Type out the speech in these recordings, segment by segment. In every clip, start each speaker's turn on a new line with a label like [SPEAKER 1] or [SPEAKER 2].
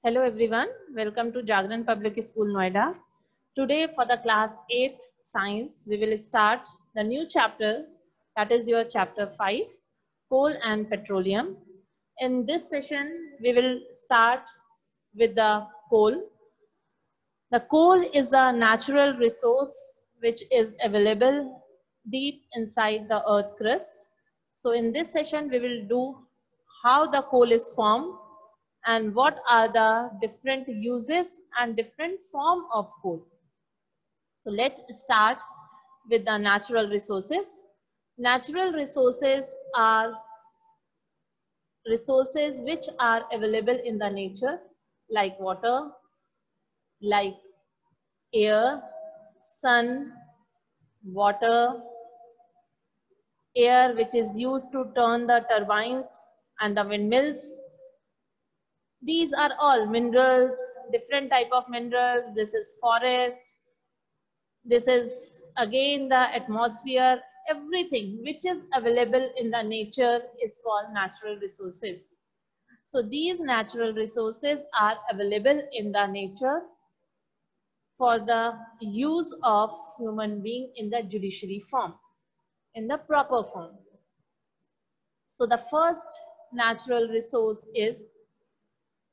[SPEAKER 1] Hello everyone, welcome to Jagran Public School, Noida. Today for the class 8th science, we will start the new chapter, that is your chapter 5, coal and petroleum. In this session, we will start with the coal. The coal is a natural resource which is available deep inside the earth crust. So in this session, we will do how the coal is formed and what are the different uses and different form of coal. So let's start with the natural resources. Natural resources are resources which are available in the nature, like water, like air, sun, water, air which is used to turn the turbines and the windmills. These are all minerals, different type of minerals. This is forest. This is again the atmosphere. Everything which is available in the nature is called natural resources. So these natural resources are available in the nature for the use of human being in the judiciary form, in the proper form. So the first natural resource is,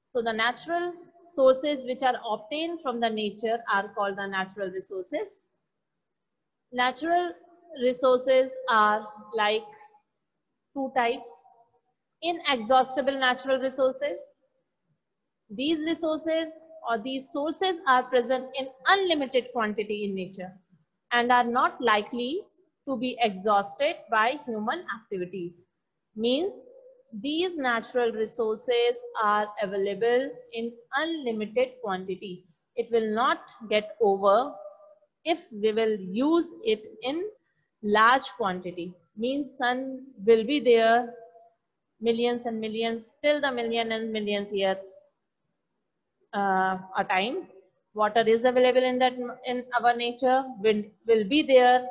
[SPEAKER 1] so the natural sources which are obtained from the nature are called the natural resources. Natural resources are like two types: inexhaustible natural resources. These resources or these sources are present in unlimited quantity in nature and are not likely to be exhausted by human activities. Means these natural resources are available in unlimited quantity. It will not get over if we will use it in large quantity. Means sun will be there millions and millions, till the million and millions year a time. Water is available in that, in our nature. Wind will be there.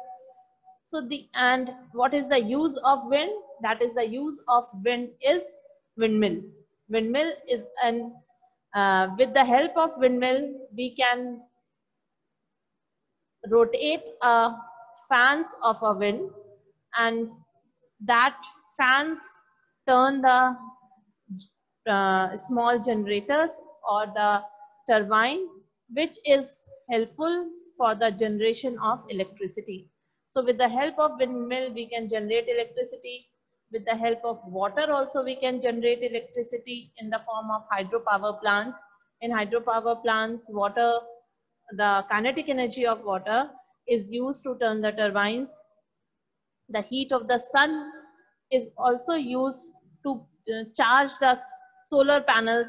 [SPEAKER 1] So and what is the use of wind? That is the use of wind is windmill. Windmill is an with the help of windmill we can rotate fans of a wind, and that fans turn the small generators or the turbine, which is helpful for the generation of electricity. So with the help of windmill, we can generate electricity. With the help of water also, we can generate electricity in the form of hydropower plant. In hydropower plants, water, the kinetic energy of water is used to turn the turbines. The heat of the sun is also used to charge the solar panels.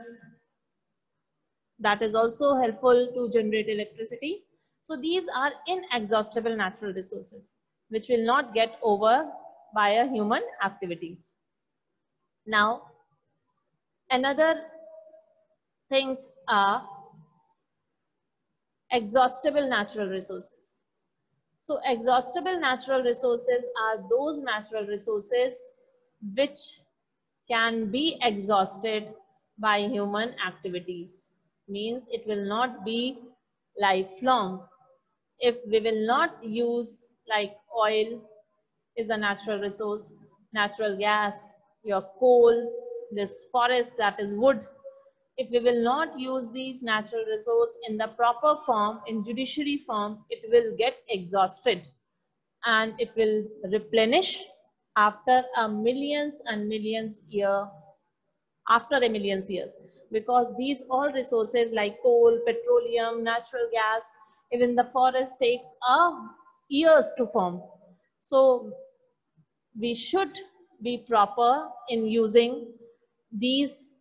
[SPEAKER 1] That is also helpful to generate electricity. So these are inexhaustible natural resources which will not get over by a human activities. Now, another things are exhaustible natural resources. So exhaustible natural resources are those natural resources which can be exhausted by human activities. Means it will not be lifelong. If we will not use, like oil is a natural resource, natural gas, your coal, this forest, that is wood. If we will not use these natural resources in the proper form, in judiciary form, it will get exhausted and it will replenish after a millions and millions year, after a millions years, because these all resources like coal, petroleum, natural gas, even the forest takes years to form. So we should be proper in using these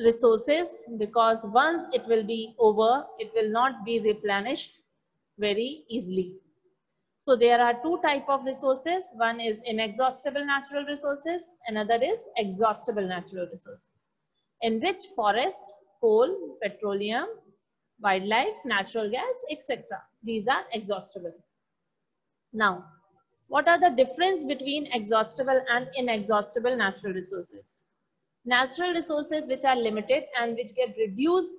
[SPEAKER 1] resources, because once it will be over, it will not be replenished very easily. So there are two types of resources. One is inexhaustible natural resources, another is exhaustible natural resources, in which forest, coal, petroleum, wildlife, natural gas, etc. These are exhaustible. Now, what are the difference between exhaustible and inexhaustible natural resources? Natural resources which are limited and which get reduced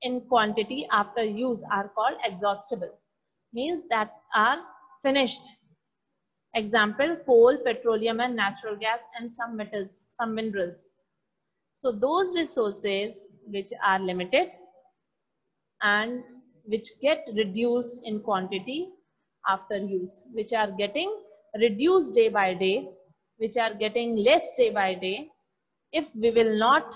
[SPEAKER 1] in quantity after use are called exhaustible, means that are finished. Example, coal, petroleum and natural gas and some metals, some minerals. So those resources which are limited and which get reduced in quantity after use, which are getting reduced day by day, which are getting less day by day, if we will not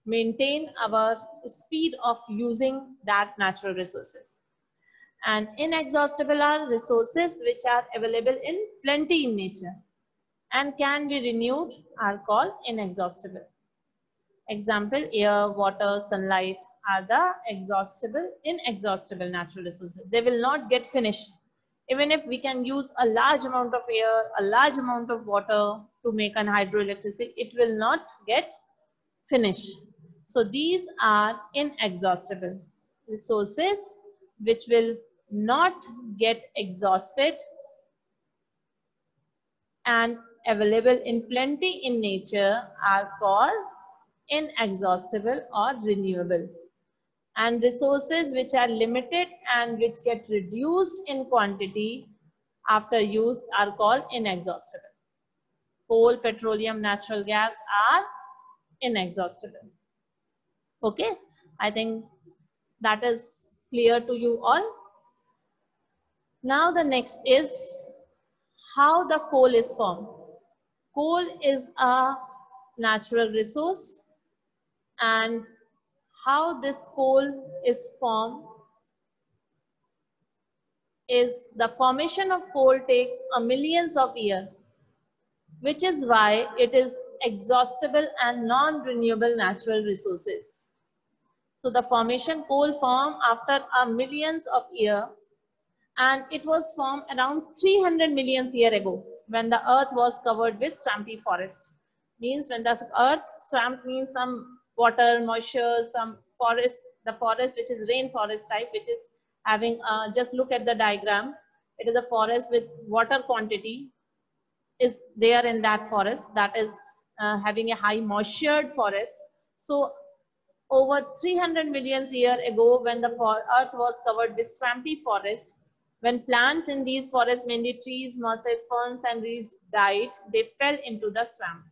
[SPEAKER 1] maintain our speed of using that natural resources. And inexhaustible are resources which are available in plenty in nature and can be renewed are called inexhaustible. Example, air, water, sunlight are the inexhaustible natural resources. They will not get finished. Even if we can use a large amount of air, a large amount of water to make an hydroelectricity, it will not get finished. So these are inexhaustible resources which will not get exhausted and available in plenty in nature are called inexhaustible or renewable. And resources which are limited and which get reduced in quantity after use are called inexhaustible. Coal, petroleum, natural gas are inexhaustible. Okay, I think that is clear to you all. Now the next is how the coal is formed. Coal is a natural resource, and how this coal is formed is the formation of coal takes a millions of years, which is why it is exhaustible and non-renewable natural resources. So the formation coal formed after a millions of years, and it was formed around 300 million years ago when the earth was covered with swampy forest. Means when the earth, swamp means some water, moisture, some forest, the forest which is rainforest type, which is having, just look at the diagram. It is a forest with water quantity is there in that forest, that is having a high moistured forest. So over 300 million years ago, when the earth was covered with swampy forest, when plants in these forests, mainly trees, mosses, ferns and reeds died, they fell into the swamp.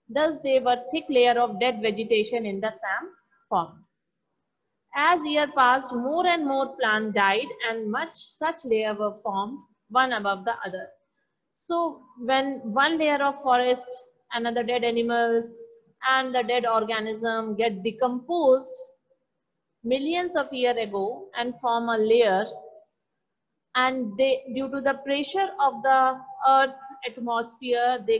[SPEAKER 1] Thus, they were thick layer of dead vegetation in the swamp formed. As year passed, more and more plants died and much such layer were formed, one above the other. So when one layer of forest, another dead animals and the dead organism get decomposed millions of years ago and form a layer, and they, due to the pressure of the earth atmosphere, they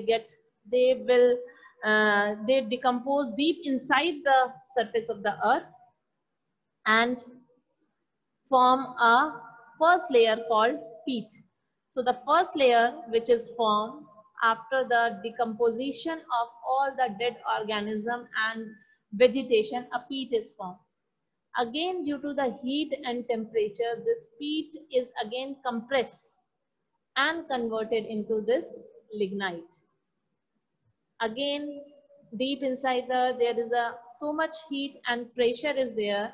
[SPEAKER 1] decompose deep inside the surface of the earth and form a first layer called peat. So the first layer which is formed after the decomposition of all the dead organism and vegetation, a peat is formed. Again, due to the heat and temperature, this peat is again compressed and converted into this lignite. Again, deep inside there is so much heat and pressure is there.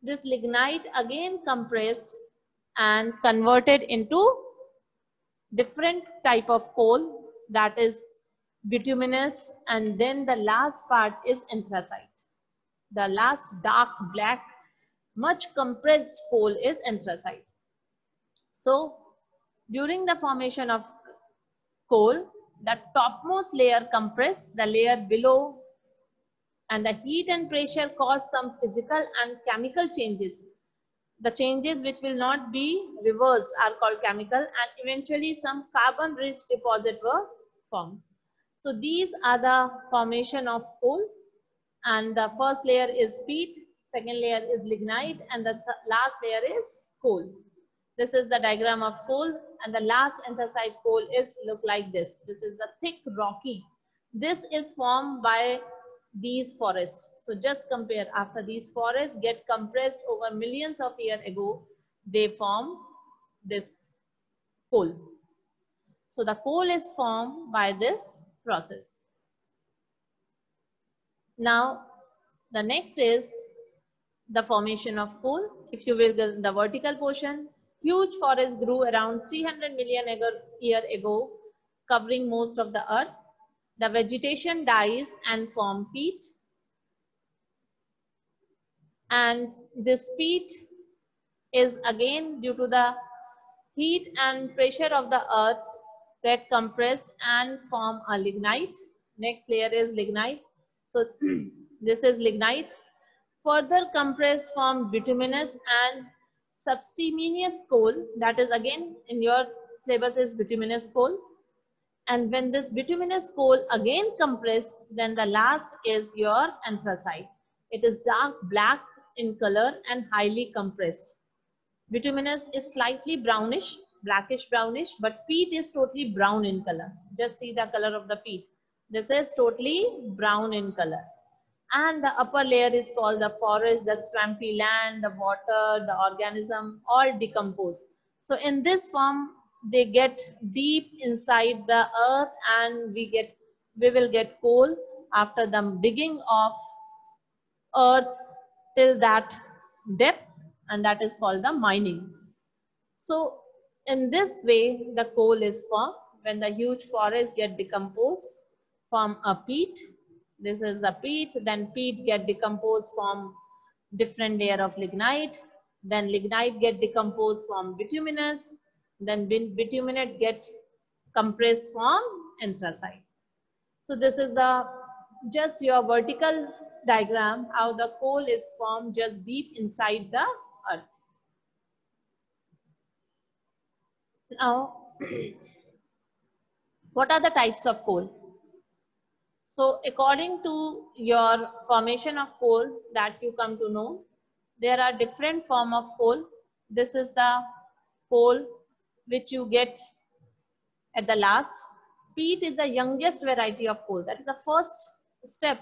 [SPEAKER 1] This lignite again compressed and converted into different type of coal, that is bituminous, and then the last part is anthracite. The last dark black much compressed coal is anthracite. So during the formation of coal, the topmost layer compressed, the layer below, and the heat and pressure cause some physical and chemical changes. The changes which will not be reversed are called chemical, and eventually some carbon rich deposit were formed. So these are the formation of coal, and the first layer is peat, second layer is lignite, and the last layer is coal. This is the diagram of coal, and the last anthracite coal is look like this. This is the thick rocky. This is formed by these forests. So just compare, after these forests get compressed over millions of years ago, they form this coal. So the coal is formed by this process. Now, the next is the formation of coal. If you will get the vertical portion, huge forests grew around 300 million year ago, covering most of the earth. The vegetation dies and form peat. And this peat is again due to the heat and pressure of the earth get compressed and form a lignite. Next layer is lignite. So this is lignite. Further compressed form bituminous and subterraneous coal. That is again in your syllabus is bituminous coal. And when this bituminous coal again compressed, then the last is your anthracite. It is dark black in color and highly compressed. Bituminous is slightly brownish, blackish brownish, but peat is totally brown in color. Just see the color of the peat. This is totally brown in color. And the upper layer is called the forest, the swampy land, the water, the organism, all decompose. So in this form, they get deep inside the earth and we will get coal after the digging of earth till that depth, and that is called the mining. So in this way, the coal is formed when the huge forests get decomposed from a peat. This is the peat, then peat get decomposed from different layer of lignite, then lignite get decomposed from bituminous, then bituminate get compressed from anthracite. So this is the just your vertical diagram how the coal is formed just deep inside the earth. Now, what are the types of coal? So according to your formation of coal that you come to know, there are different form of coal. This is the coal which you get at the last. Peat is the youngest variety of coal. That is the first step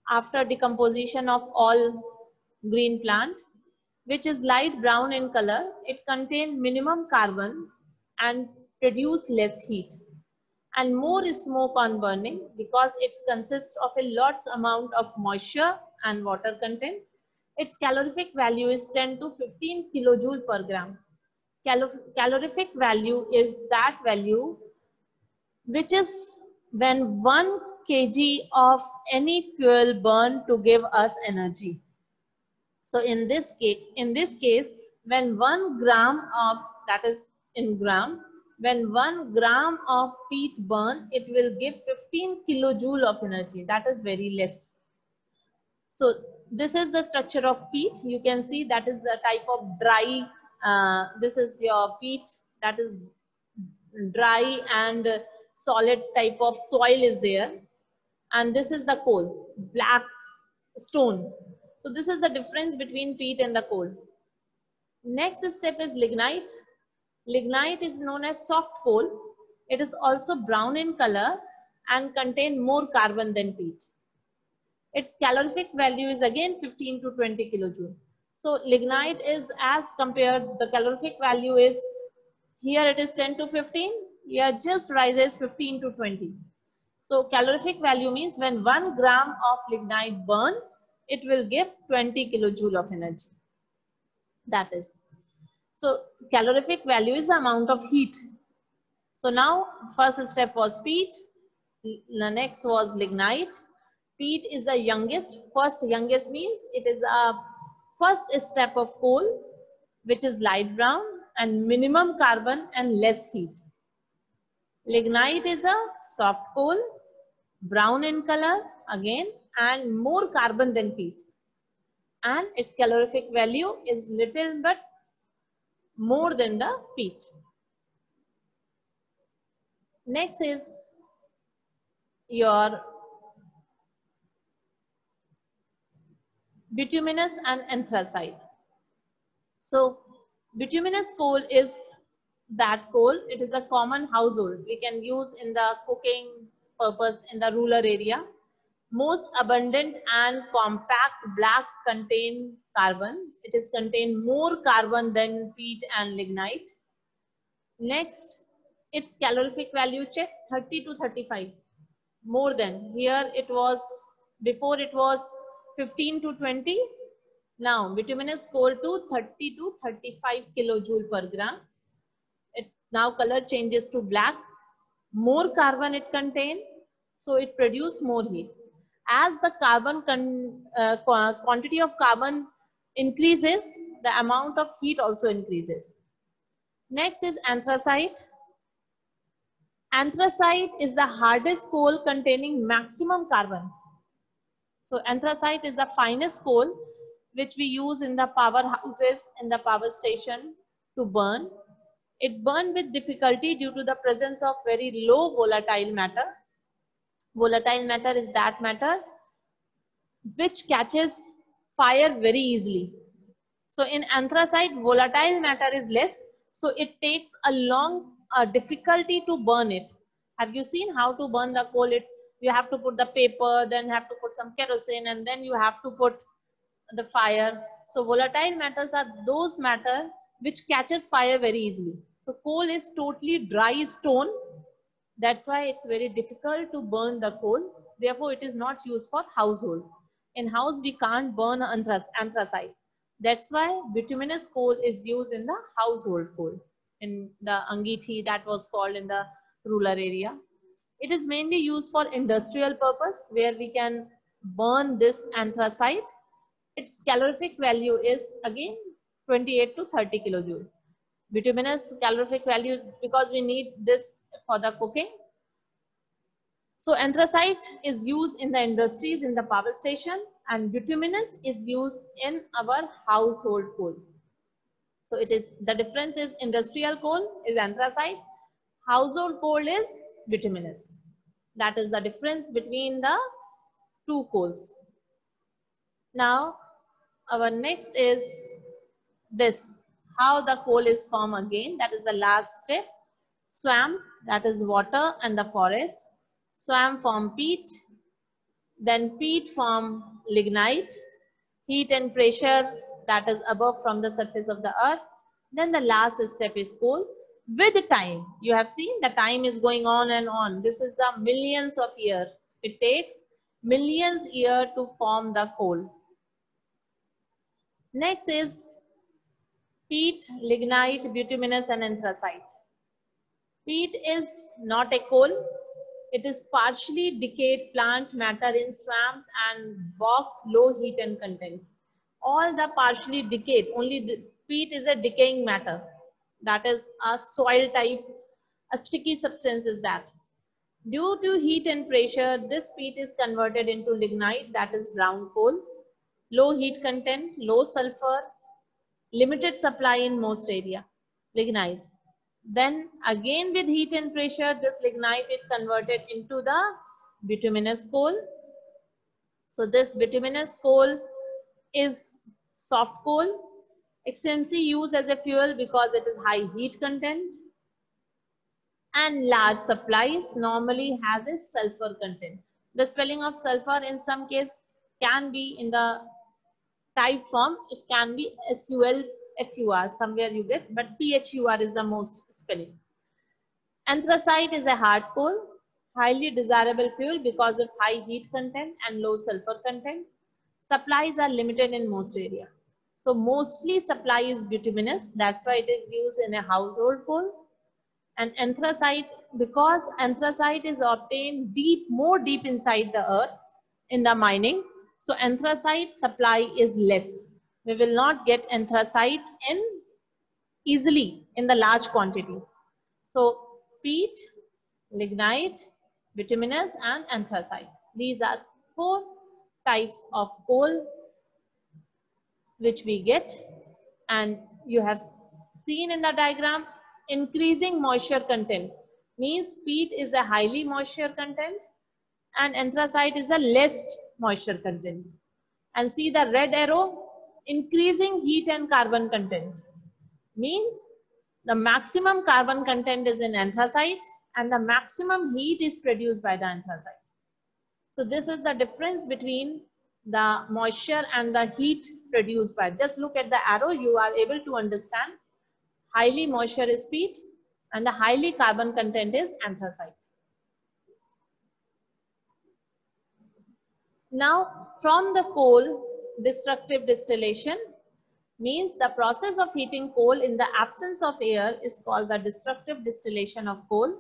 [SPEAKER 1] after decomposition of all green plant, which is light brown in color. It contains minimum carbon and produce less heat and more smoke on burning because it consists of a lots amount of moisture and water content. Its calorific value is 10 to 15 kilojoule per gram. Calorific value is that value which is when 1 kg of any fuel burned to give us energy. So in this case, when 1 gram of, that is in gram, when 1 gram of peat burn, it will give 15 kilojoule of energy. That is very less. So this is the structure of peat. You can see that is the type of dry, this is your peat that is dry and solid type of soil is there. And this is the coal, black stone. So this is the difference between peat and the coal. Next step is lignite. Lignite is known as soft coal. It is also brown in color and contain more carbon than peat. Its calorific value is again 15 to 20 kilojoule. So lignite is as compared, the calorific value is, here it is 10 to 15, here just rises 15 to 20. So calorific value means when 1 gram of lignite burn, it will give 20 kilojoule of energy. That is. So calorific value is the amount of heat. So now first step was peat. The next was lignite. Peat is the youngest. First youngest means it is a first step of coal, which is light brown and minimum carbon and less heat. Lignite is a soft coal, brown in color again and more carbon than peat. And its calorific value is little but more than the peat. Next is your bituminous and anthracite. So bituminous coal is that coal. It is a common household. We can use in the cooking purpose in the rural area. Most abundant and compact black contain carbon. It is contain more carbon than peat and lignite. Next, its calorific value check 30 to 35. More than, here it was Before it was 15 to 20. Now bituminous coal to 30 to 35 kilojoule per gram. It now color changes to black. More carbon it contains, so it produces more heat. As the quantity of carbon increases, the amount of heat also increases. Next is anthracite. Anthracite is the hardest coal containing maximum carbon. So anthracite is the finest coal which we use in the powerhouses, in the power station to burn. It burns with difficulty due to the presence of very low volatile matter. Volatile matter is that matter which catches fire very easily. So in anthracite, volatile matter is less, so it takes a long difficulty to burn it. Have you seen how to burn the coal? You have to put the paper, then have to put some kerosene, and then you have to put the fire. So volatile matters are those matter which catches fire very easily. So coal is totally dry stone. That's why it's very difficult to burn the coal. Therefore, it is not used for household. In house, we can't burn anthracite. That's why bituminous coal is used in the household coal. In the Angithi, that was called in the rural area. It is mainly used for industrial purpose where we can burn this anthracite. Its calorific value is again 28 to 30 kilojoule. Bituminous calorific value is because we need this for the cooking. So anthracite is used in the industries, in the power station, and bituminous is used in our household coal. So it is, the difference is industrial coal is anthracite, household coal is bituminous. That is the difference between the two coals. Now our next is this, how the coal is formed again. That is the last step. Swamp, that is water and the forest. Swamp form peat, then peat form lignite, heat and pressure that is above from the surface of the earth. Then the last step is coal. With time, you have seen the time is going on and on. This is the millions of years. It takes millions years to form the coal. Next is peat, lignite, bituminous and anthracite. Peat is not a coal. It is partially decayed plant matter in swamps and bogs, low heat and contents. All the partially decayed, only the peat is a decaying matter. That is a soil type, a sticky substance is that. Due to heat and pressure, this peat is converted into lignite, that is brown coal. Low heat content, low sulfur, limited supply in most area, lignite. Then again with heat and pressure, this lignite is converted into the bituminous coal. So this bituminous coal is soft coal, extensively used as a fuel because it is high heat content and large supplies, normally has a sulfur content. The spelling of sulfur in some case can be in the type form, it can be SULFUR, somewhere you get, but PHUR is the most spelling. Anthracite is a hard coal, highly desirable fuel because of high heat content and low sulfur content. Supplies are limited in most area. So mostly supply is bituminous, that's why it is used in a household coal. And anthracite, because anthracite is obtained deep, more deep inside the earth in the mining, so anthracite supply is less. We will not get anthracite in easily in the large quantity. So peat, lignite, bituminous and anthracite. These are 4 types of coal which we get, and you have seen in the diagram increasing moisture content means peat is a highly moisture content and anthracite is a less moisture content. And see the red arrow, increasing heat and carbon content means the maximum carbon content is in anthracite and the maximum heat is produced by the anthracite. So this is the difference between the moisture and the heat produced by. Just look at the arrow, you are able to understand. Highly moisture is peat and the highly carbon content is anthracite. Now, from the coal, destructive distillation means the process of heating coal in the absence of air is called the destructive distillation of coal.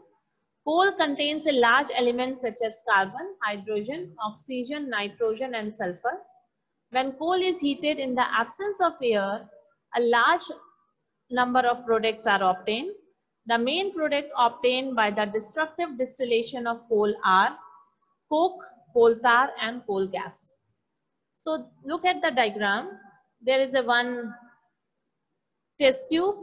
[SPEAKER 1] Coal contains a large elements such as carbon, hydrogen, oxygen, nitrogen, and sulfur. When coal is heated in the absence of air, a large number of products are obtained. The main product obtained by the destructive distillation of coal are coke, coal tar, and coal gas. So look at the diagram. There is a one test tube,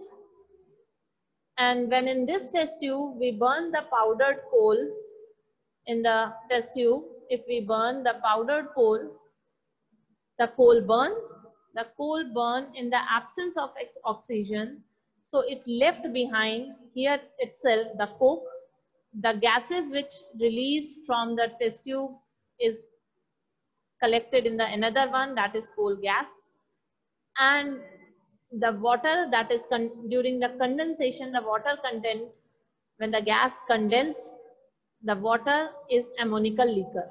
[SPEAKER 1] and when in this test tube we burn the powdered coal in the test tube, if we burn the powdered coal, the coal burn in the absence of oxygen, so it left behind here itself the coke. The gases which release from the test tube is collected in the another one, that is coal gas, and the water that is during the condensation, the water content, when the gas condensed, the water is ammonical liquor,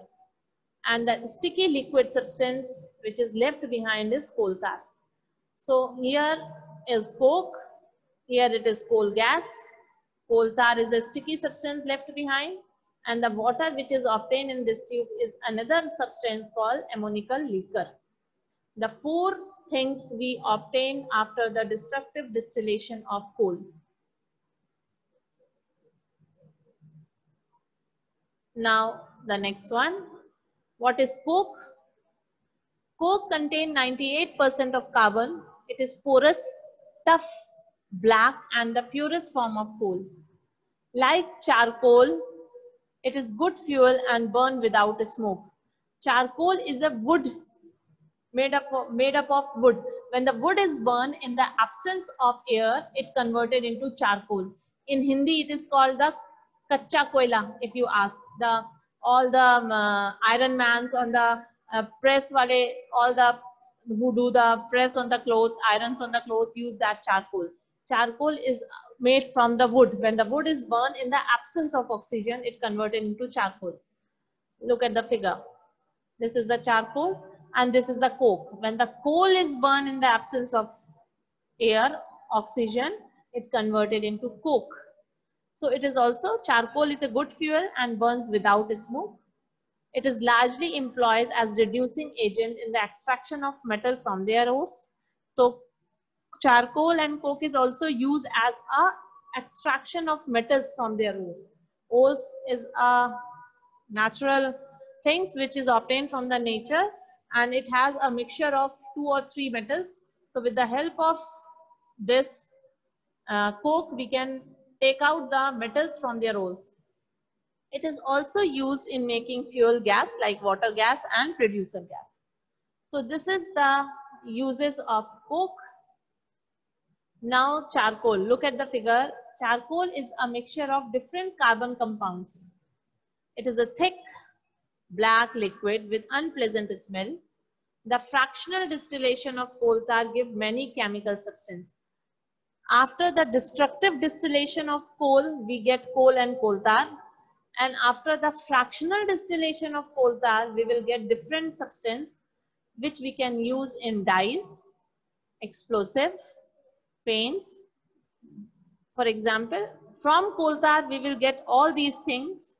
[SPEAKER 1] and the sticky liquid substance which is left behind is coal tar. So here is coke, here it is coal gas, coal tar is a sticky substance left behind, and the water which is obtained in this tube is another substance called ammonical liquor. The four things we obtain after the destructive distillation of coal. Now the next one. What is coke? Coke contains 98% of carbon. It is porous, tough, black, and the purest form of coal. Like charcoal, it is good fuel and burned without smoke. Charcoal is a wood made up of wood. When the wood is burned in the absence of air, it converted into charcoal. In Hindi, it is called the kacha koila. If you ask all the iron mans on the press wale, all the who do the press on the cloth, irons on the cloth, use that charcoal. Charcoal is made from the wood. When the wood is burned in the absence of oxygen, it converted into charcoal. Look at the figure. This is the charcoal and this is the coke. When the coal is burned in the absence of air, oxygen, it converted into coke. So it is also, charcoal is a good fuel and burns without smoke. It is largely employed as reducing agent in the extraction of metal from their ores. So charcoal and coke is also used as a extraction of metals from their ores. Ores is a natural things which is obtained from the nature, and it has a mixture of 2 or 3 metals. So with the help of this coke, we can take out the metals from their ores. It is also used in making fuel gas like water gas and producer gas. So this is the uses of coke. Now charcoal, look at the figure. Charcoal is a mixture of different carbon compounds. It is a thick black liquid with unpleasant smell. The fractional distillation of coal tar gives many chemical substances. After the destructive distillation of coal, we get coal and coal tar. And after the fractional distillation of coal tar, we will get different substance which we can use in dyes, explosive, paints. For example, from coal tar, we will get all these things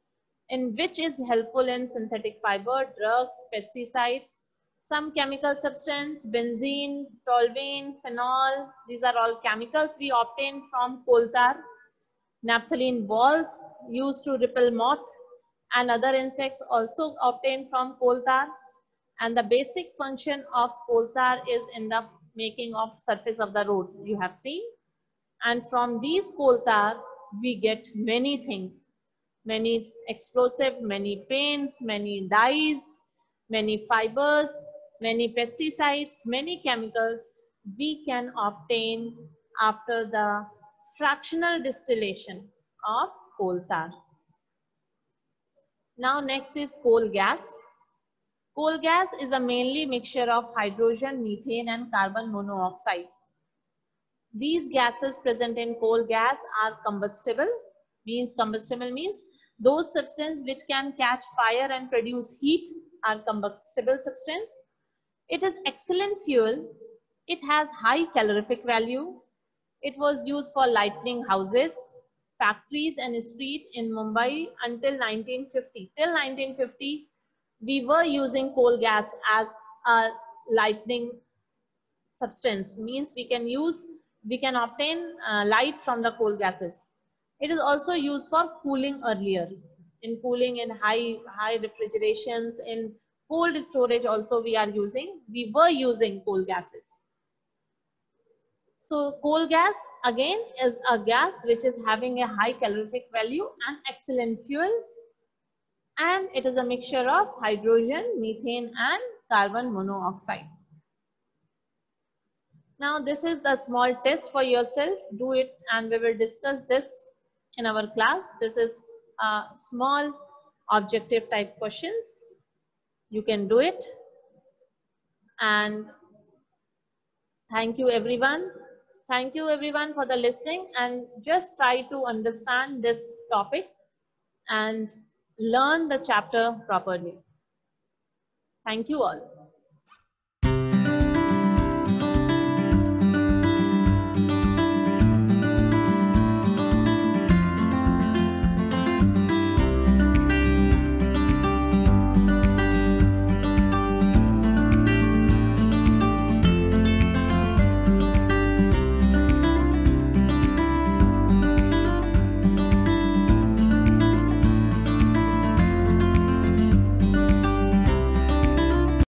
[SPEAKER 1] in which is helpful in synthetic fiber, drugs, pesticides, some chemical substance, benzene, toluene, phenol. These are all chemicals we obtain from coal tar. Naphthalene balls used to repel moth and other insects also obtained from coal tar. And the basic function of coal tar is in the making of surface of the road, you have seen. And from these coal tar, we get many things. Many explosive, many paints, many dyes, many fibers, many pesticides, many chemicals we can obtain after the fractional distillation of coal tar. Now next is coal gas. Coal gas is a mainly mixture of hydrogen, methane and carbon monoxide. These gases present in coal gas are combustible. Combustible means those substances which can catch fire and produce heat are combustible substance. It is excellent fuel. It has high calorific value. It was used for lighting houses, factories and street in Mumbai until 1950. Till 1950, we were using coal gas as a lighting substance. Means we can obtain light from the coal gases. It is also used for cooling earlier. In cooling, in high refrigerations, in cold storage also we were using coal gases. So coal gas again is a gas which is having a high calorific value and excellent fuel, and it is a mixture of hydrogen, methane and carbon monoxide. Now this is the small test for yourself. Do it and we will discuss this in our class. This is a small objective type questions. You can do it. And thank you everyone. Thank you everyone for the listening, and just try to understand this topic and learn the chapter properly. Thank you all.